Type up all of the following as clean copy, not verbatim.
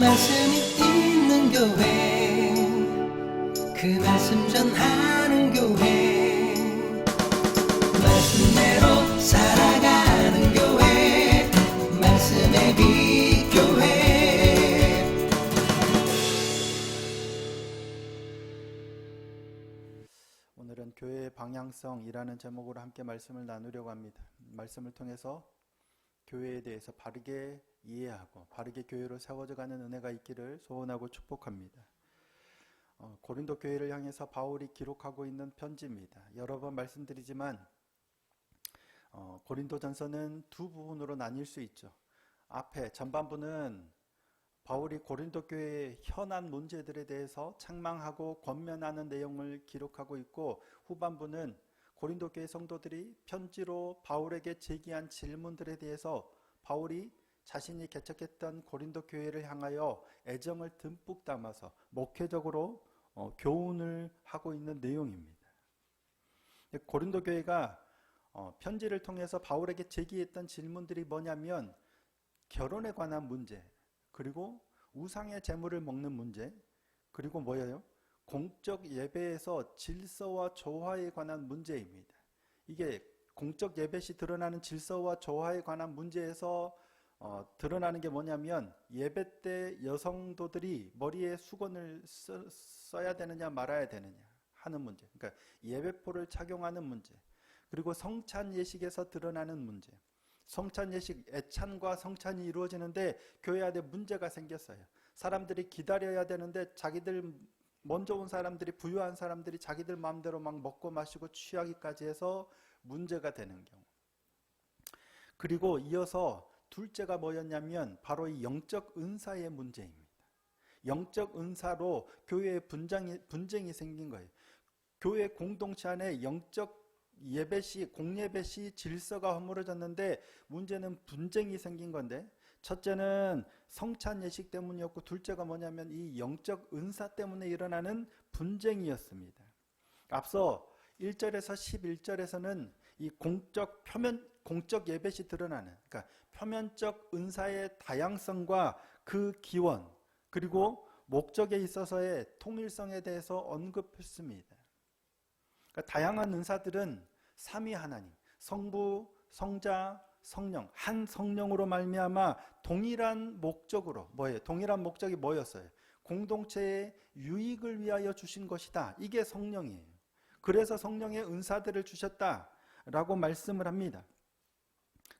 말씀이 있는 교회, 그 말씀 전하는 교회, 말씀대로 살아가는 교회, 말씀의 빛 교회. 오늘은 교회의 방향성이라는 제목으로 함께 말씀을 나누려고 합니다. 말씀을 통해서 교회에 대해서 바르게 이해하고 바르게 교회로 세워져가는 은혜가 있기를 소원하고 축복합니다. 고린도 교회를 향해서 바울이 기록하고 있는 편지입니다. 여러 번 말씀드리지만 고린도전서는 두 부분으로 나뉠 수 있죠. 앞에 전반부는 바울이 고린도 교회의 현안 문제들에 대해서 책망하고 권면하는 내용을 기록하고 있고, 후반부는 고린도 교회 성도들이 편지로 바울에게 제기한 질문들에 대해서 바울이 자신이 개척했던 고린도 교회를 향하여 애정을 듬뿍 담아서 목회적으로 교훈을 하고 있는 내용입니다. 고린도 교회가 편지를 통해서 바울에게 제기했던 질문들이 뭐냐면, 결혼에 관한 문제, 그리고 우상의 재물을 먹는 문제, 그리고 뭐예요? 공적 예배에서 질서와 조화에 관한 문제입니다. 이게 공적 예배 시 드러나는 질서와 조화에 관한 문제에서 드러나는 게 뭐냐면, 예배 때 여성도들이 머리에 수건을 써야 되느냐 말아야 되느냐 하는 문제, 그러니까 예배포를 착용하는 문제, 그리고 성찬 예식에서 드러나는 문제. 성찬 예식, 애찬과 성찬이 이루어지는데 교회 안에 문제가 생겼어요. 사람들이 기다려야 되는데 자기들 먼저 온 사람들이, 부유한 사람들이 자기들 마음대로 막 먹고 마시고 취하기까지 해서 문제가 되는 경우. 그리고 이어서 둘째가 뭐였냐면 바로 이 영적 은사의 문제입니다. 영적 은사로 교회에 분쟁이 생긴 거예요. 교회 공동체 안에 영적 예배 시, 공예배 시 질서가 허물어졌는데 문제는 분쟁이 생긴 건데, 첫째는 성찬 예식 때문이었고, 둘째가 뭐냐면 이 영적 은사 때문에 일어나는 분쟁이었습니다. 앞서 1절에서 11절에서는 이 공적 예배 시 드러나는, 그러니까 표면적 은사의 다양성과 그 기원, 그리고 목적에 있어서의 통일성에 대해서 언급했습니다. 그러니까 다양한 은사들은 삼위 하나님, 성부, 성자, 성령, 한 성령으로 말미암아 동일한 목적으로, 동일한 목적이 뭐였어요? 공동체의 유익을 위하여 주신 것이다. 이게 성령이에요. 그래서 성령의 은사들을 주셨다라고 말씀을 합니다.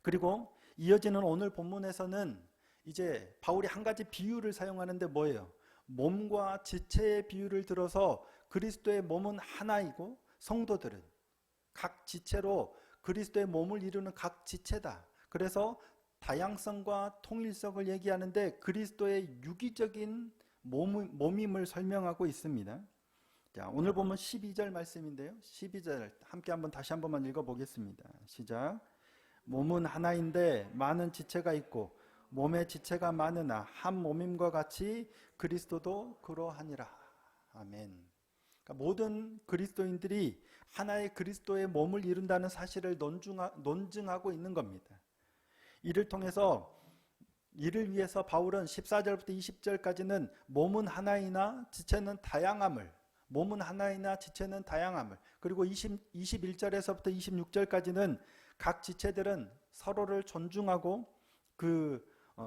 그리고 이어지는 오늘 본문에서는 이제 바울이 한 가지 비유를 사용하는데 뭐예요? 몸과 지체의 비유를 들어서 그리스도의 몸은 하나이고 성도들은 각 지체로 그리스도의 몸을 이루는 각 지체다. 그래서 다양성과 통일성을 얘기하는데 그리스도의 유기적인 몸임을 설명하고 있습니다. 자, 오늘 보면 12절 말씀인데요. 12절 함께 다시 한번 읽어보겠습니다. 시작. 몸은 하나인데 많은 지체가 있고 몸의 지체가 많으나 한 몸임과 같이 그리스도도 그러하니라. 아멘. 그러니까 모든 그리스도인들이 하나의 그리스도의 몸을 이룬다는 사실을 논증하고 있는 겁니다. 이를 위해서 바울은 14절부터 20절까지는 몸은 하나이나 지체는 다양함을, 그리고 21절에서부터 26절까지는 각 지체들은 서로를 존중하고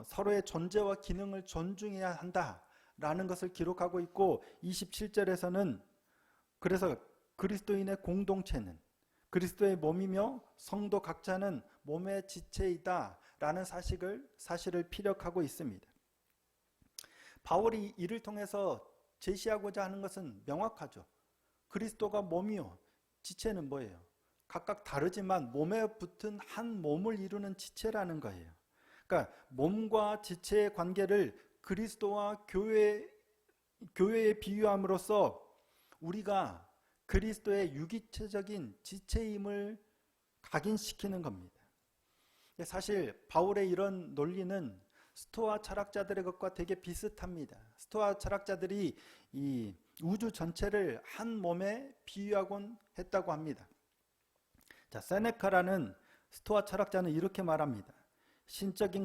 서로의 존재와 기능을 존중해야 한다라는 것을 기록하고 있고, 27절에서는 그래서 그리스도인의 공동체는 그리스도의 몸이며 성도 각자는 몸의 지체이다 라는 사실을 피력하고 있습니다. 바울이 이를 통해서 제시하고자 하는 것은 명확하죠. 그리스도가 몸이요, 지체는 뭐예요? 각각 다르지만 몸에 붙은 한 몸을 이루는 지체라는 거예요. 그러니까 몸과 지체의 관계를 그리스도와 교회에 비유함으로써 우리가 그리스도의 유기체적인 지체임을 각인시키는 겁니다. 사실 바울의 이런 논리는 스토아 철학자들의 것과 되게 비슷합니다. 스토아 철학자들이 이 우주 전체를 한 몸에 비유하곤 했다고 합니다. 자, 세네카라는 스토아 철학자는 이렇게 말합니다. 신적인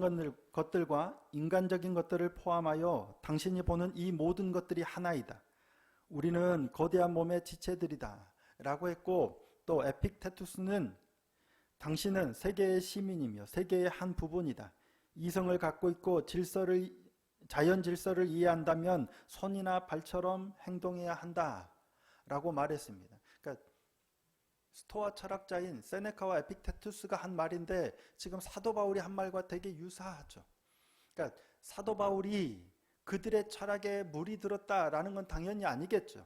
것들과 인간적인 것들을 포함하여 당신이 보는 이 모든 것들이 하나이다. 우리는 거대한 몸의 지체들이다. 라고 했고, 또 에픽테투스는 당신은 세계의 시민이며 세계의 한 부분이다. 이성을 갖고 있고 자연 질서를 이해한다면 손이나 발처럼 행동해야 한다. 라고 말했습니다. 그러니까 스토아 철학자인 세네카와 에픽테투스가 한 말인데 지금 사도 바울이 한 말과 되게 유사하죠. 그러니까 사도 바울이 그들의 철학에 물이 들었다라는 건 당연히 아니겠죠.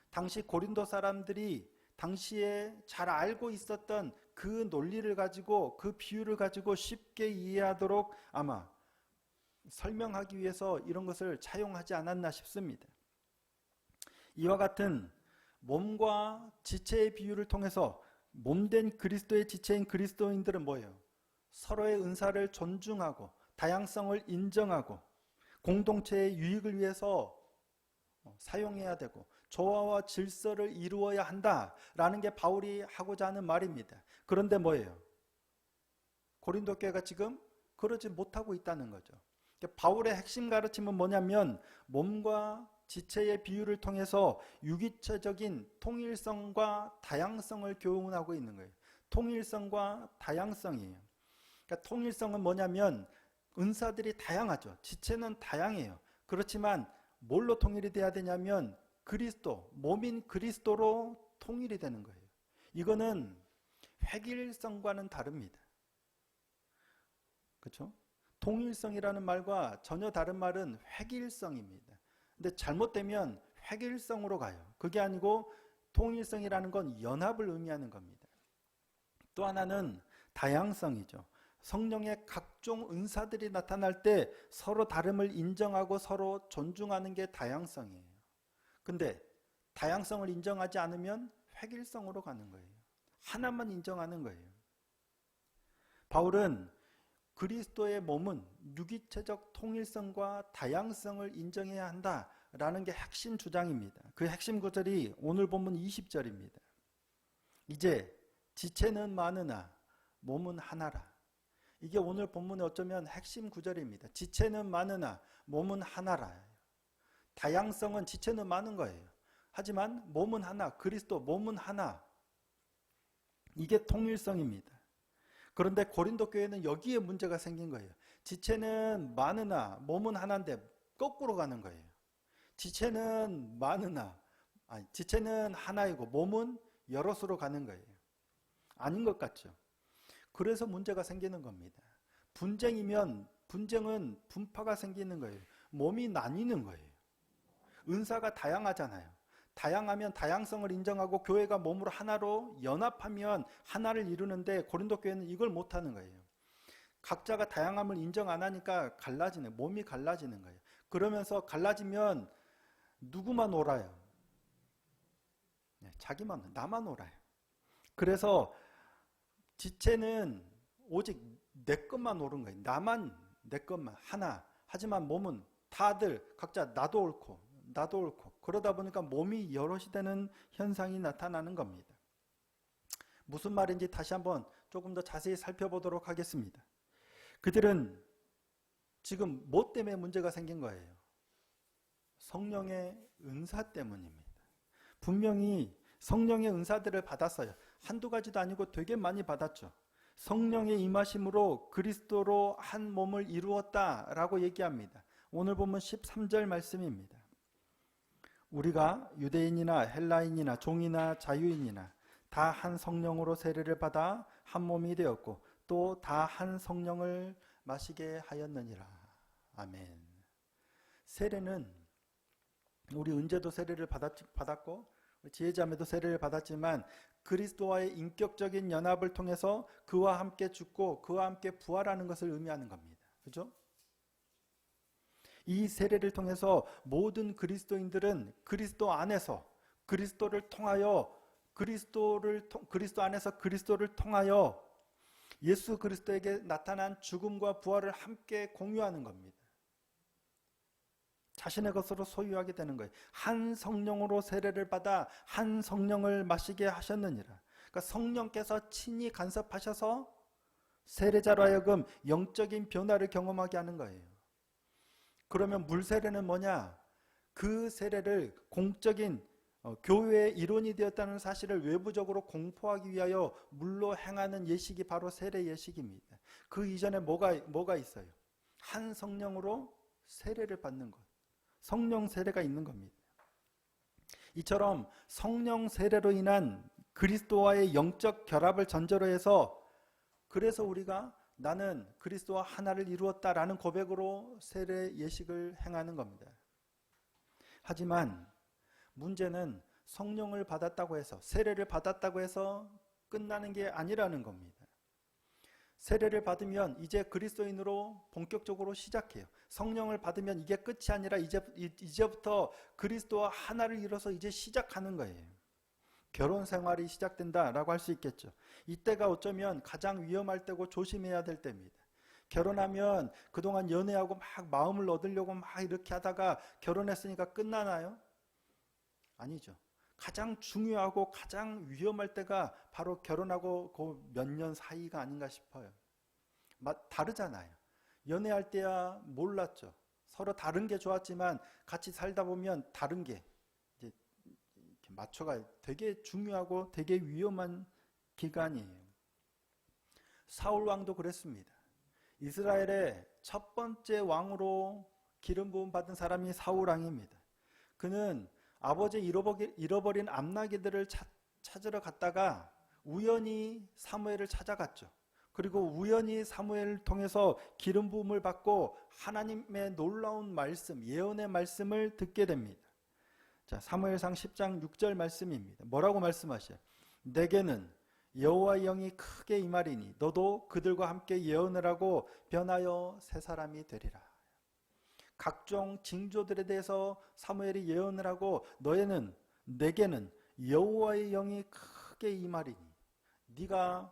당시 고린도 사람들이 당시에 잘 알고 있었던 그 논리를 가지고 그 비유를 가지고 쉽게 이해하도록 아마 설명하기 위해서 이런 것을 차용하지 않았나 싶습니다. 이와 같은 몸과 지체의 비유를 통해서 몸된 그리스도의 지체인 그리스도인들은 뭐예요? 서로의 은사를 존중하고 다양성을 인정하고 공동체의 유익을 위해서 사용해야 되고 조화와 질서를 이루어야 한다라는 게 바울이 하고자 하는 말입니다. 그런데 뭐예요? 고린도 교회가 지금 그러지 못하고 있다는 거죠. 바울의 핵심 가르침은 뭐냐면 몸과 지체의 비유를 통해서 유기체적인 통일성과 다양성을 교훈하고 있는 거예요. 통일성과 다양성이에요. 그러니까 통일성은 뭐냐면 은사들이 다양하죠. 지체는 다양해요. 그렇지만 뭘로 통일이 돼야 되냐면 그리스도, 몸인 그리스도로 통일이 되는 거예요. 이거는 획일성과는 다릅니다. 그렇죠? 통일성이라는 말과 전혀 다른 말은 획일성입니다. 근데 잘못되면 획일성으로 가요. 그게 아니고 통일성이라는 건 연합을 의미하는 겁니다. 또 하나는 다양성이죠. 성령의 각종 은사들이 나타날 때 서로 다름을 인정하고 서로 존중하는 게 다양성이에요. 근데 다양성을 인정하지 않으면 획일성으로 가는 거예요. 하나만 인정하는 거예요. 바울은 그리스도의 몸은 유기체적 통일성과 다양성을 인정해야 한다라는 게 핵심 주장입니다. 그 핵심 구절이 오늘 본문 20절입니다. 이제 지체는 많으나 몸은 하나라. 이게 오늘 본문의 어쩌면 핵심 구절입니다. 지체는 많으나 몸은 하나라. 다양성은 지체는 많은 거예요. 하지만 몸은 하나, 그리스도 몸은 하나. 이게 통일성입니다. 그런데 고린도 교회는 여기에 문제가 생긴 거예요. 지체는 많으나 몸은 하나인데 거꾸로 가는 거예요. 지체는 하나이고 몸은 여럿으로 가는 거예요. 아닌 것 같죠. 그래서 문제가 생기는 겁니다. 분쟁은 분파가 생기는 거예요. 몸이 나뉘는 거예요. 은사가 다양하잖아요. 다양하면 다양성을 인정하고 교회가 몸으로 하나로 연합하면 하나를 이루는데 고린도 교회는 이걸 못하는 거예요. 각자가 다양함을 인정 안 하니까 몸이 갈라지는 거예요. 그러면서 갈라지면 누구만 옳아요? 나만 옳아요. 그래서 지체는 오직 내 것만 옳은 거예요. 내 것만 하나. 하지만 몸은 다들 각자 나도 옳고 그러다 보니까 몸이 여럿이 되는 현상이 나타나는 겁니다. 무슨 말인지 다시 한번 조금 더 자세히 살펴보도록 하겠습니다. 그들은 지금 뭐 때문에 문제가 생긴 거예요? 성령의 은사 때문입니다. 분명히 성령의 은사들을 받았어요. 한두 가지도 아니고 되게 많이 받았죠. 성령의 임하심으로 그리스도로 한 몸을 이루었다라고 얘기합니다. 오늘 보면 13절 말씀입니다. 우리가 유대인이나 헬라인이나 종이나 자유인이나 다 한 성령으로 세례를 받아 한 몸이 되었고 또 다 한 성령을 마시게 하였느니라. 아멘. 세례는 우리 은재도 세례를 받았고 지혜자매도 세례를 받았지만 그리스도와의 인격적인 연합을 통해서 그와 함께 죽고 그와 함께 부활하는 것을 의미하는 겁니다. 그렇죠? 이 세례를 통해서 모든 그리스도인들은 그리스도 안에서 그리스도를 통하여 그리스도 안에서 그리스도를 통하여 예수 그리스도에게 나타난 죽음과 부활을 함께 공유하는 겁니다. 자신의 것으로 소유하게 되는 거예요. 한 성령으로 세례를 받아 한 성령을 마시게 하셨느니라. 그러니까 성령께서 친히 간섭하셔서 세례자로 하여금 영적인 변화를 경험하게 하는 거예요. 그러면 물 세례는 뭐냐? 그 세례를 공적인 교회의 일원이 되었다는 사실을 외부적으로 공포하기 위하여 물로 행하는 예식이 바로 세례 예식입니다. 그 이전에 뭐가 있어요? 한 성령으로 세례를 받는 것. 성령 세례가 있는 겁니다. 이처럼 성령 세례로 인한 그리스도와의 영적 결합을 전제로 해서 그래서 우리가 나는 그리스도와 하나를 이루었다라는 고백으로 세례 예식을 행하는 겁니다. 하지만 문제는 성령을 받았다고 해서 세례를 받았다고 해서 끝나는 게 아니라는 겁니다. 세례를 받으면 이제 그리스도인으로 본격적으로 시작해요. 성령을 받으면 이게 끝이 아니라 이제부터 그리스도와 하나를 이뤄서 이제 시작하는 거예요. 결혼 생활이 시작된다라고 할 수 있겠죠. 이때가 어쩌면 가장 위험할 때고 조심해야 될 때입니다. 결혼하면 그동안 연애하고 막 마음을 얻으려고 막 이렇게 하다가 결혼했으니까 끝나나요? 아니죠. 가장 중요하고 가장 위험할 때가 바로 결혼하고 그 몇 년 사이가 아닌가 싶어요. 다르잖아요. 연애할 때야 몰랐죠. 서로 다른 게 좋았지만 같이 살다 보면 다른 게 이제 이렇게 맞춰가 되게 중요하고 되게 위험한 기간이에요. 사울 왕도 그랬습니다. 이스라엘의 첫 번째 왕으로 기름 부음 받은 사람이 사울 왕입니다. 그는 아버지 잃어버린 암나기들을 찾으러 갔다가 우연히 사무엘을 찾아갔죠. 그리고 우연히 사무엘을 통해서 기름 부음을 받고 하나님의 놀라운 말씀, 예언의 말씀을 듣게 됩니다. 자, 사무엘상 10장 6절 말씀입니다. 뭐라고 말씀하셔요? 내게는 여호와의 영이 크게 임하리니 너도 그들과 함께 예언을 하고 변하여 새 사람이 되리라. 각종 징조들에 대해서 사무엘이 예언을 하고 내게는 여호와의 영이 크게 임하리니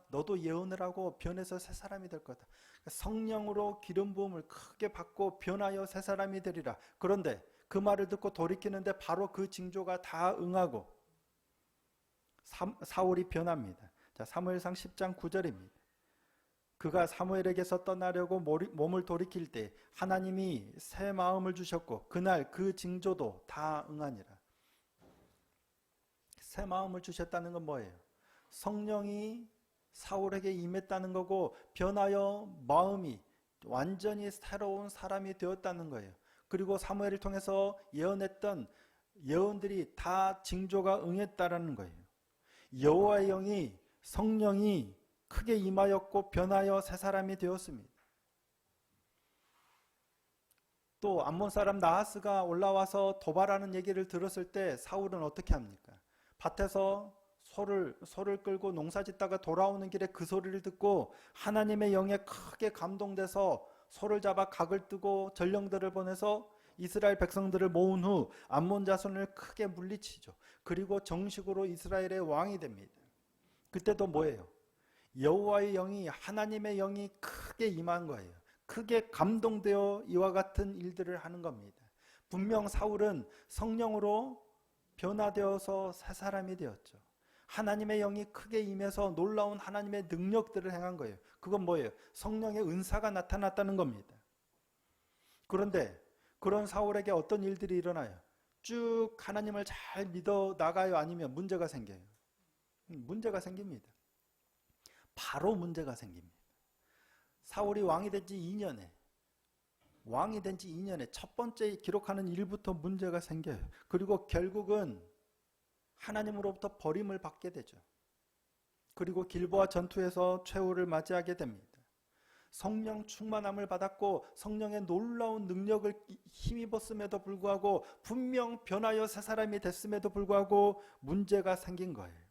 너도 예언을 하고 변해서 새 사람이 될 거다. 성령으로 기름 부음을 크게 받고 변하여 새 사람이 되리라. 그런데 그 말을 듣고 돌이키는데 바로 그 징조가 다 응하고 사울이 변합니다. 자, 사무엘상 10장 9절입니다. 그가 사무엘에게서 떠나려고 몸을 돌이킬 때 하나님이 새 마음을 주셨고 그날 그 징조도 다 응하니라. 새 마음을 주셨다는 건 뭐예요? 성령이 사울에게 임했다는 거고 변하여 마음이 완전히 새로운 사람이 되었다는 거예요. 그리고 사무엘을 통해서 예언했던 예언들이 다 징조가 응했다라는 거예요. 여호와의 영이 성령이 크게 임하였고 변하여 새 사람이 되었습니다. 또 암몬 사람 나하스가 올라와서 도발하는 얘기를 들었을 때 사울은 어떻게 합니까? 밭에서 소를 끌고 농사 짓다가 돌아오는 길에 그 소리를 듣고 하나님의 영에 크게 감동돼서 소를 잡아 각을 뜨고 전령들을 보내서 이스라엘 백성들을 모은 후 암몬 자손을 크게 물리치죠. 그리고 정식으로 이스라엘의 왕이 됩니다. 그때도 뭐예요? 여호와의 영이 하나님의 영이 크게 임한 거예요. 크게 감동되어 이와 같은 일들을 하는 겁니다. 분명 사울은 성령으로 변화되어서 새 사람이 되었죠. 하나님의 영이 크게 임해서 놀라운 하나님의 능력들을 행한 거예요. 그건 뭐예요? 성령의 은사가 나타났다는 겁니다. 그런데 그런 사울에게 어떤 일들이 일어나요? 쭉 하나님을 잘 믿어 나가요? 아니면 문제가 생겨요? 문제가 생깁니다. 바로 문제가 생깁니다. 사울이 왕이 된 지 2년에 첫 번째 기록하는 일부터 문제가 생겨요. 그리고 결국은 하나님으로부터 버림을 받게 되죠. 그리고 길보아 전투에서 최후를 맞이하게 됩니다. 성령 충만함을 받았고 성령의 놀라운 능력을 힘입었음에도 불구하고 분명 변하여 새 사람이 됐음에도 불구하고 문제가 생긴 거예요.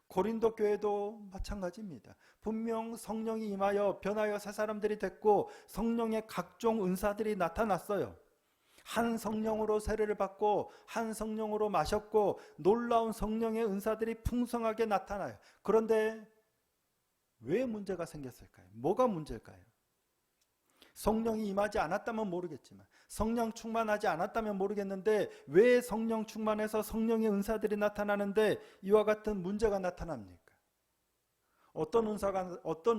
고린도 교회도 마찬가지입니다. 분명 성령이 임하여 변하여 새 사람들이 됐고 성령의 각종 은사들이 나타났어요. 한 성령으로 세례를 받고 한 성령으로 마셨고 놀라운 성령의 은사들이 풍성하게 나타나요. 그런데 왜 문제가 생겼을까요? 뭐가 문제일까요? 성령이 임하지 않았다면 모르겠지만 성령 충만하지 않았다면 모르겠는데 왜 성령 충만해서 성령의 은사들이 나타나는데 이와 같은 문제가 나타납니까? 어떤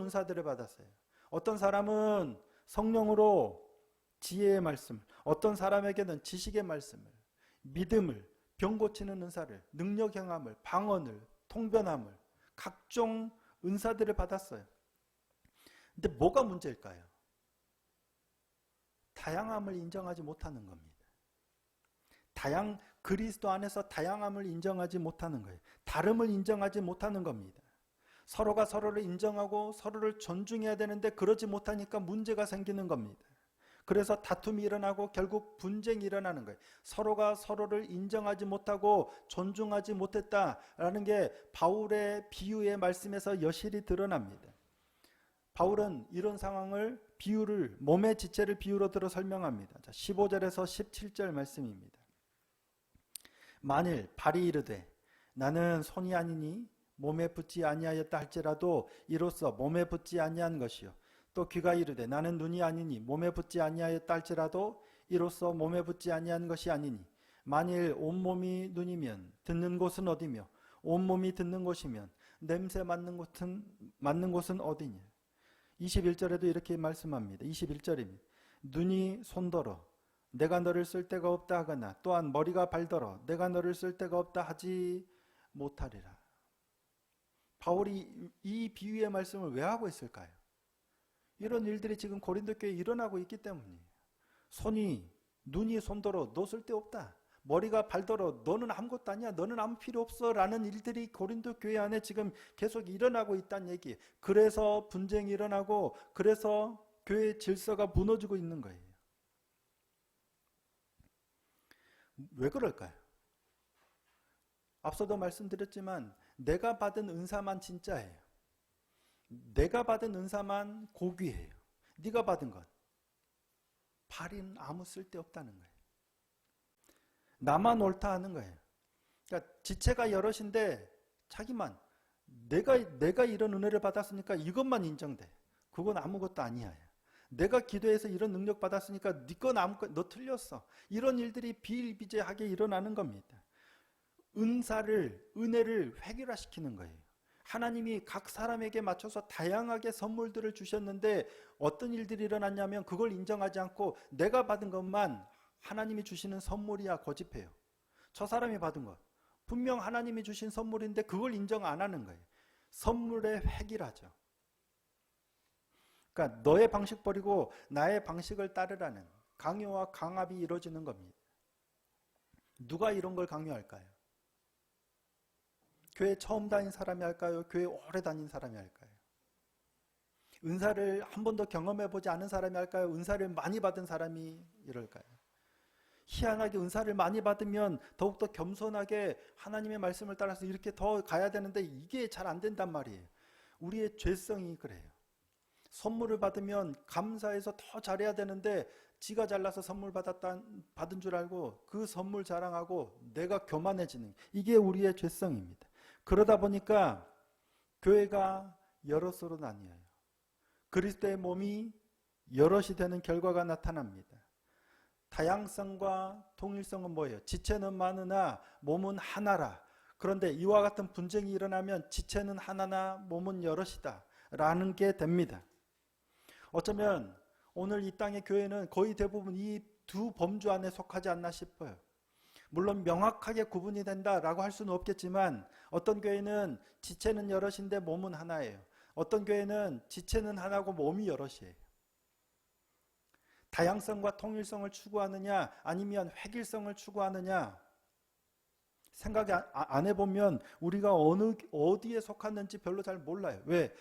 은사들을 받았어요? 어떤 사람은 성령으로 지혜의 말씀을, 어떤 사람에게는 지식의 말씀을, 믿음을, 병 고치는 은사를, 능력 행함을, 방언을, 통변함을, 각종 은사들을 받았어요. 근데 뭐가 문제일까요? 다양함을 인정하지 못하는 겁니다. 그리스도 안에서 다양함을 인정하지 못하는 거예요. 다름을 인정하지 못하는 겁니다. 서로가 서로를 인정하고 서로를 존중해야 되는데 그러지 못하니까 문제가 생기는 겁니다. 그래서 다툼이 일어나고 결국 분쟁이 일어나는 거예요. 서로가 서로를 인정하지 못하고 존중하지 못했다라는 게 바울의 비유의 말씀에서 여실히 드러납니다. 바울은 이런 상황을 몸의 지체를 비유로 들어 설명합니다. 15절에서 17절 말씀입니다. 만일 발이 이르되 나는 손이 아니니 몸에 붙지 아니하였다 할지라도 이로써 몸에 붙지 아니한 것이요. 또 귀가 이르되 나는 눈이 아니니 몸에 붙지 아니하였다 할지라도 이로써 몸에 붙지 아니한 것이 아니니 만일 온몸이 눈이면 듣는 곳은 어디며 온몸이 듣는 곳이면 냄새 맡는 곳은 어디냐. 21절에도 이렇게 말씀합니다. 21절입니다. 눈이 손더러 내가 너를 쓸 데가 없다 하거나 또한 머리가 발더러 내가 너를 쓸 데가 없다 하지 못하리라. 바울이 이 비유의 말씀을 왜 하고 있을까요? 이런 일들이 지금 고린도 교회에 일어나고 있기 때문이에요. 눈이 손더러 너 쓸 데 없다. 머리가 발더러 너는 아무것도 아니야. 너는 아무 필요 없어. 라는 일들이 고린도 교회 안에 지금 계속 일어나고 있다는 얘기예요. 그래서 분쟁이 일어나고 그래서 교회의 질서가 무너지고 있는 거예요. 왜 그럴까요? 앞서도 말씀드렸지만 내가 받은 은사만 진짜예요. 내가 받은 은사만 고귀해요. 네가 받은 것 발인 아무 쓸데없다는 거예요. 나만 옳다 하는 거예요. 그러니까 지체가 여럿인데 자기만 내가 이런 은혜를 받았으니까 이것만 인정돼. 그건 아무것도 아니야. 내가 기도해서 이런 능력 받았으니까 너 틀렸어. 이런 일들이 비일비재하게 일어나는 겁니다. 은혜를 획일화시키는 거예요. 하나님이 각 사람에게 맞춰서 다양하게 선물들을 주셨는데 어떤 일들이 일어났냐면 그걸 인정하지 않고 내가 받은 것만 하나님이 주시는 선물이야 고집해요. 저 사람이 받은 것 분명 하나님이 주신 선물인데 그걸 인정 안 하는 거예요. 선물의 획일화죠. 그러니까 너의 방식 버리고 나의 방식을 따르라는 강요와 강압이 이루어지는 겁니다. 누가 이런 걸 강요할까요? 교회 처음 다닌 사람이 할까요? 교회 오래 다닌 사람이 할까요? 은사를 한 번도 경험해보지 않은 사람이 할까요? 은사를 많이 받은 사람이 이럴까요? 희한하게 은사를 많이 받으면 더욱더 겸손하게 하나님의 말씀을 따라서 이렇게 더 가야 되는데 이게 잘 안 된단 말이에요. 우리의 죄성이 그래요. 선물을 받으면 감사해서 더 잘해야 되는데 지가 잘나서 선물 받은 줄 알고 그 선물 자랑하고 내가 교만해지는 이게 우리의 죄성입니다. 그러다 보니까 교회가 여럿으로 나뉘어요. 그리스도의 몸이 여럿이 되는 결과가 나타납니다. 다양성과 통일성은 뭐예요? 지체는 많으나 몸은 하나라. 그런데 이와 같은 분쟁이 일어나면 지체는 하나나 몸은 여럿이다 라는 게 됩니다. 어쩌면 오늘 이 땅의 교회는 거의 대부분 이 두 범주 안에 속하지 않나 싶어요. 물론 명확하게 구분이 된다라고 할 수는 없겠지만 어떤 교회는 지체는 여럿인데 몸은 하나예요. 어떤 교회는 지체는 하나고 몸이 여럿이에요. 다양성과 통일성을 추구하느냐 아니면 획일성을 추구하느냐 생각 안 해보면 우리가 어디에 속았는지 별로 잘 몰라요. 왜?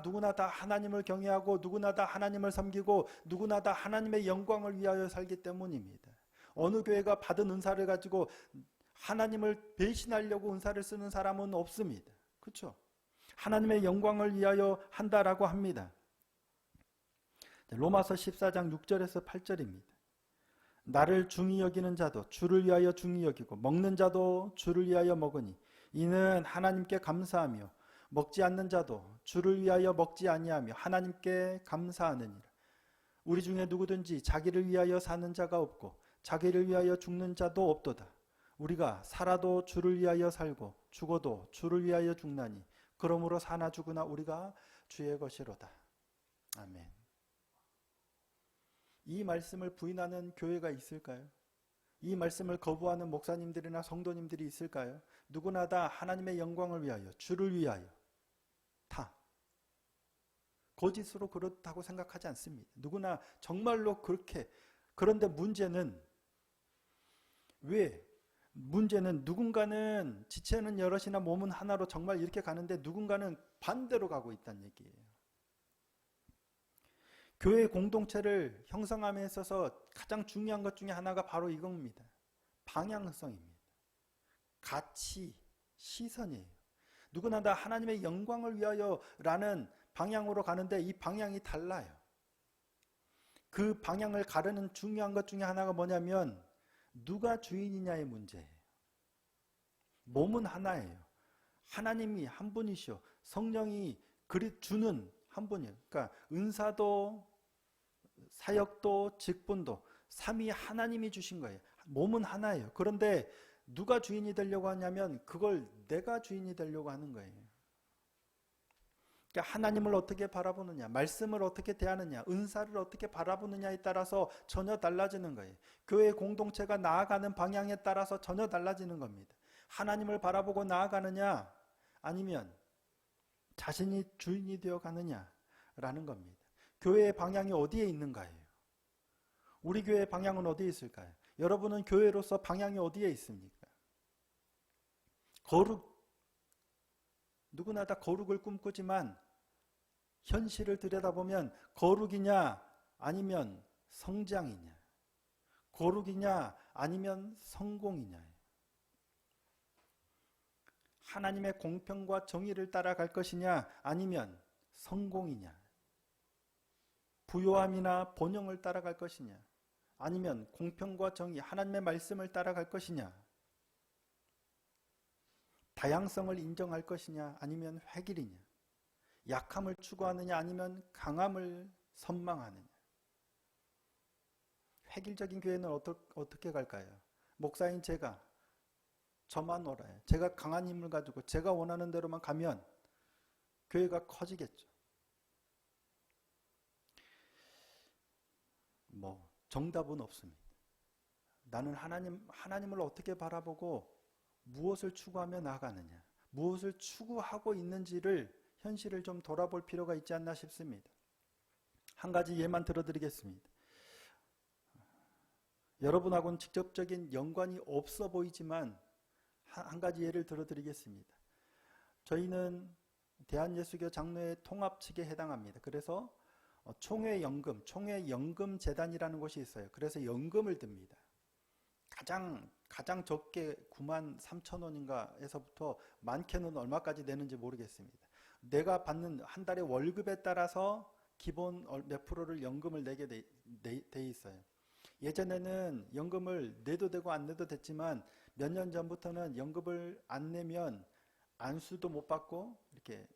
누구나 다 하나님을 경외하고 누구나 다 하나님을 섬기고 누구나 다 하나님의 영광을 위하여 살기 때문입니다. 어느 교회가 받은 은사를 가지고 하나님을 배신하려고 은사를 쓰는 사람은 없습니다. 그렇죠? 하나님의 영광을 위하여 한다라고 합니다. 로마서 14장 6절에서 8절입니다. 나를 중히 여기는 자도 주를 위하여 중히 여기고 먹는 자도 주를 위하여 먹으니 이는 하나님께 감사하며 먹지 않는 자도 주를 위하여 먹지 아니하며 하나님께 감사하느니라. 우리 중에 누구든지 자기를 위하여 사는 자가 없고 자기를 위하여 죽는 자도 없도다. 우리가 살아도 주를 위하여 살고 죽어도 주를 위하여 죽나니 그러므로 사나 죽으나 우리가 주의 것이로다. 아멘. 이 말씀을 부인하는 교회가 있을까요? 이 말씀을 거부하는 목사님들이나 성도님들이 있을까요? 누구나 다 하나님의 영광을 위하여, 주를 위하여 다 거짓으로 그렇다고 생각하지 않습니다. 누구나 정말로 그렇게. 그런데 문제는 왜? 문제는 누군가는 지체는 여럿이나 몸은 하나로 정말 이렇게 가는데 누군가는 반대로 가고 있다는 얘기예요. 교회 공동체를 형성함에 있어서 가장 중요한 것 중에 하나가 바로 이겁니다. 방향성입니다. 가치, 시선이에요. 누구나 다 하나님의 영광을 위하여라는 방향으로 가는데 이 방향이 달라요. 그 방향을 가르는 중요한 것 중에 하나가 뭐냐면 누가 주인이냐의 문제예요. 몸은 하나예요. 하나님이 한 분이시오. 성령이 주는 한 분이에요. 그러니까 은사도 사역도 직분도 삼위 하나님이 주신 거예요. 몸은 하나예요. 그런데 누가 주인이 되려고 하냐면 그걸 내가 주인이 되려고 하는 거예요. 그러니까 하나님을 어떻게 바라보느냐, 말씀을 어떻게 대하느냐, 은사를 어떻게 바라보느냐에 따라서 전혀 달라지는 거예요. 교회 공동체가 나아가는 방향에 따라서 전혀 달라지는 겁니다. 하나님을 바라보고 나아가느냐 아니면 자신이 주인이 되어 가느냐라는 겁니다. 교회의 방향이 어디에 있는가요? 우리 교회의 방향은 어디에 있을까요? 여러분은 교회로서 방향이 어디에 있습니까? 누구나 다 거룩을 꿈꾸지만 현실을 들여다보면 거룩이냐 아니면 성장이냐, 거룩이냐 아니면 성공이냐, 하나님의 공평과 정의를 따라갈 것이냐 아니면 성공이냐, 부요함이나 번영을 따라갈 것이냐 아니면 공평과 정의, 하나님의 말씀을 따라갈 것이냐, 다양성을 인정할 것이냐 아니면 획일이냐, 약함을 추구하느냐 아니면 강함을 선망하느냐. 획일적인 교회는 어떻게 갈까요? 목사인 제가 저만 놀아요. 제가 강한 힘을 가지고 제가 원하는 대로만 가면 교회가 커지겠죠. 정답은 없습니다. 나는 하나님을 어떻게 바라보고 무엇을 추구하며 나아가느냐, 무엇을 추구하고 있는지를 현실을 좀 돌아볼 필요가 있지 않나 싶습니다. 한 가지 예만 들어드리겠습니다. 여러분하고는 직접적인 연관이 없어 보이지만 한 가지 예를 들어드리겠습니다. 저희는 대한예수교 장로회 통합 측에 해당합니다. 그래서 총회연금재단이라는 곳이 있어요. 그래서 연금을 듭니다. 가장 적게 9만 3천 원인가 에서부터 많게는 얼마까지 내는지 모르겠습니다. 내가 받는 한 달의 월급에 따라서 기본 몇 프로를 연금을 내게 돼 있어요. 예전에는 연금을 내도 되고 안 내도 됐지만 몇 년 전부터는 연금을 안 내면 안수도 못 받고 이렇게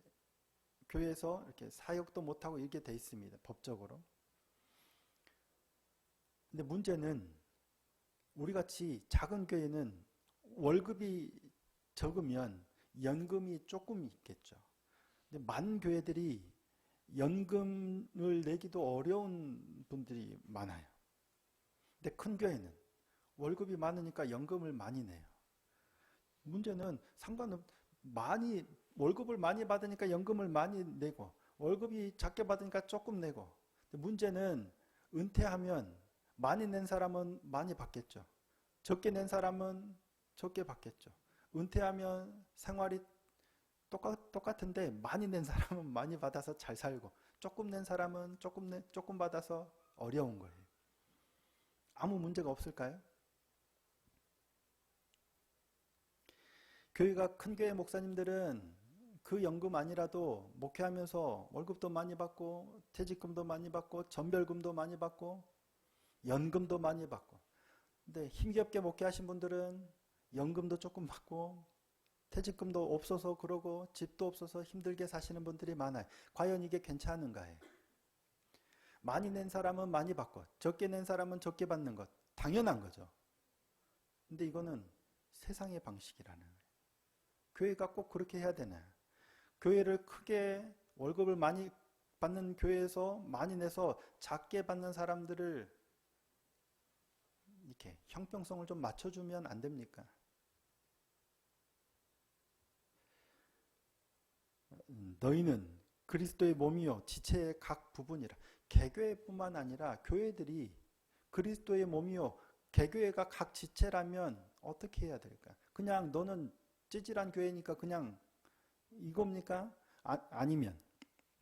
교회에서 이렇게 사역도 못 하고 이렇게 돼 있습니다. 법적으로. 근데 문제는 우리 같이 작은 교회는 월급이 적으면 연금이 조금 있겠죠. 근데 많은 교회들이 연금을 내기도 어려운 분들이 많아요. 근데 큰 교회는 월급이 많으니까 연금을 많이 내요. 문제는 월급을 많이 받으니까 연금을 많이 내고, 월급이 작게 받으니까 조금 내고. 문제는 은퇴하면 많이 낸 사람은 많이 받겠죠. 적게 낸 사람은 적게 받겠죠. 은퇴하면 생활이 똑같은데 많이 낸 사람은 많이 받아서 잘 살고, 조금 낸 사람은 조금 받아서 어려운 거예요. 아무 문제가 없을까요? 교회가 큰 교회 목사님들은 그 연금 아니라도 목회하면서 월급도 많이 받고 퇴직금도 많이 받고 전별금도 많이 받고 연금도 많이 받고, 근데 힘겹게 목회하신 분들은 연금도 조금 받고 퇴직금도 없어서 그러고 집도 없어서 힘들게 사시는 분들이 많아요. 과연 이게 괜찮은가요? 많이 낸 사람은 많이 받고 적게 낸 사람은 적게 받는 것 당연한 거죠. 근데 이거는 세상의 방식이라는 거예요. 교회가 꼭 그렇게 해야 되나? 교회를 크게 월급을 많이 받는 교회에서 많이 내서 작게 받는 사람들을 이렇게 형평성을 좀 맞춰주면 안 됩니까? 너희는 그리스도의 몸이요 지체의 각 부분이라. 개교회뿐만 아니라 교회들이 그리스도의 몸이요 개교회가 각 지체라면 어떻게 해야 될까? 그냥 너는 찌질한 교회니까 그냥 이겁니까? 아니면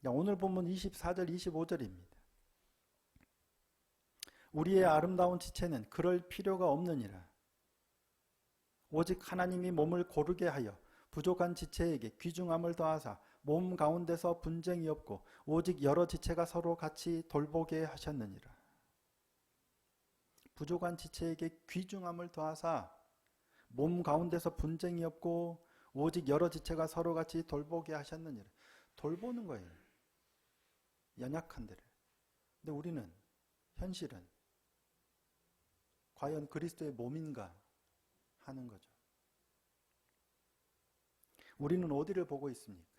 오늘 본문 24절 25절입니다. 우리의 아름다운 지체는 그럴 필요가 없느니라. 오직 하나님이 몸을 고르게 하여 부족한 지체에게 귀중함을 더하사 몸 가운데서 분쟁이 없고 오직 여러 지체가 서로 같이 돌보게 하셨느니라. 부족한 지체에게 귀중함을 더하사 몸 가운데서 분쟁이 없고 오직 여러 지체가 서로 같이 돌보게 하셨느니라. 돌보는 거예요. 연약한 데를. 근데 우리는 현실은 과연 그리스도의 몸인가 하는 거죠. 우리는 어디를 보고 있습니까?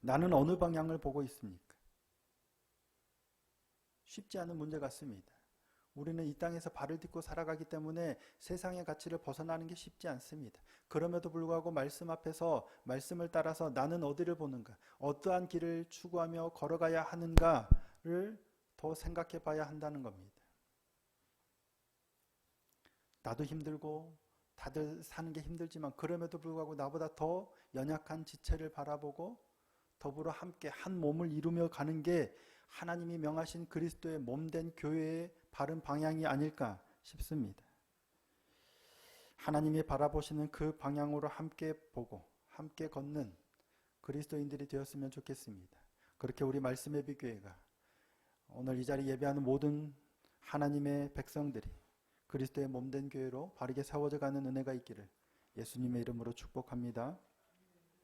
나는 어느 방향을 보고 있습니까? 쉽지 않은 문제 같습니다. 우리는 이 땅에서 발을 딛고 살아가기 때문에 세상의 가치를 벗어나는 게 쉽지 않습니다. 그럼에도 불구하고 말씀 앞에서 말씀을 따라서 나는 어디를 보는가, 어떠한 길을 추구하며 걸어가야 하는가를 더 생각해 봐야 한다는 겁니다. 나도 힘들고 다들 사는 게 힘들지만 그럼에도 불구하고 나보다 더 연약한 지체를 바라보고 더불어 함께 한 몸을 이루며 가는 게 하나님이 명하신 그리스도의 몸된 교회의 바른 방향이 아닐까 싶습니다. 하나님이 바라보시는 그 방향으로 함께 보고 함께 걷는 그리스도인들이 되었으면 좋겠습니다. 그렇게 우리 말씀의 비교회가 오늘 이 자리 예배하는 모든 하나님의 백성들이 그리스도의 몸된 교회로 바르게 세워져 가는 은혜가 있기를 예수님의 이름으로 축복합니다.